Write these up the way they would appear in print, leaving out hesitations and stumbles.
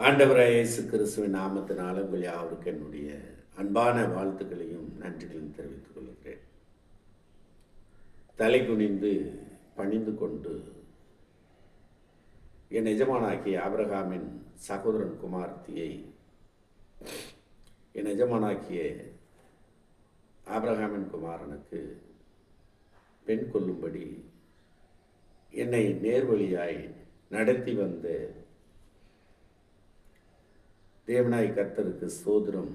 ஆண்டவராய் இயேசு கிறிஸ்துவின் நாமத்தினால உங்கள் யாவருக்கு என்னுடைய அன்பான வாழ்த்துக்களையும் நன்றிகளையும் தெரிவித்துக் கொள்கிறேன். தலை குனிந்து பணிந்து கொண்டு என் எஜமானாகிய ஆபிரகாமின் சகோதரன் குமார்த்தியை என் எஜமானாகிய ஆபிரகாமின் குமாரனுக்கு பெண் கொள்ளும்படி என்னை நேர்வழியாய் நடத்தி வந்த தேவனாய் கர்த்தருக்கு ஸ்தோத்திரம்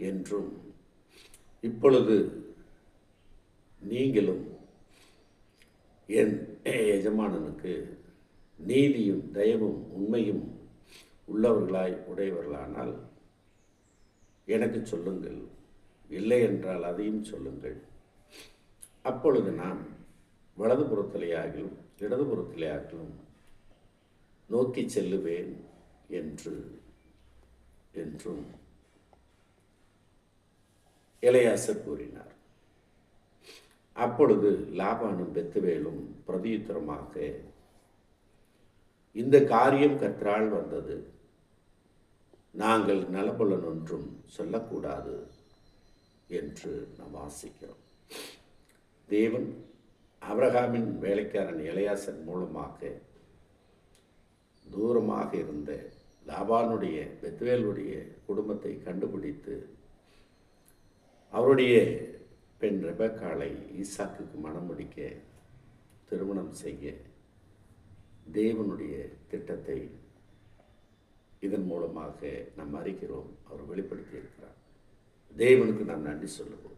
என்றும், இப்பொழுது நீங்களும் என் எஜமானனுக்கு நீதியும் தயவும் உண்மையும் உள்ளவர்களாய் உடையவர்களானால் எனக்கு சொல்லுங்கள், இல்லை என்றால் அதையும் சொல்லுங்கள். அப்பொழுது நான் வலதுபுறத்திலேயாகிலும் இடதுபுறத்திலேயாகிலும் நோக்கி செல்லுவேன் என்றும் எலெயாசர் கூறினார். அப்பொழுது லாபானும் பெத்துவேலும் பிரதியுத்தரமாக, இந்த காரியம் கர்த்தரால் வந்தது, நாங்கள் நலபலன் ஒன்றும் சொல்லக்கூடாது என்று நாம் வாசிக்கிறோம். தேவன் ஆபிரகாமின் வேலைக்காரன் எலெயாசர் மூலமாக தூரமாக இருந்த லாபானுடைய பெத்துவேலுடைய குடும்பத்தை கண்டுபிடித்து அவருடைய பெண் ரெபெக்காளை ஈசாக்குக்கு மணம் முடிக்க திருமணம் செய்ய தேவனுடைய திட்டத்தை இதன் மூலமாக நாம் அறிகிறோம். அவர் வெளிப்படுத்தி இருக்கிறார். தேவனுக்கு நாம் நன்றி சொல்லுவோம்.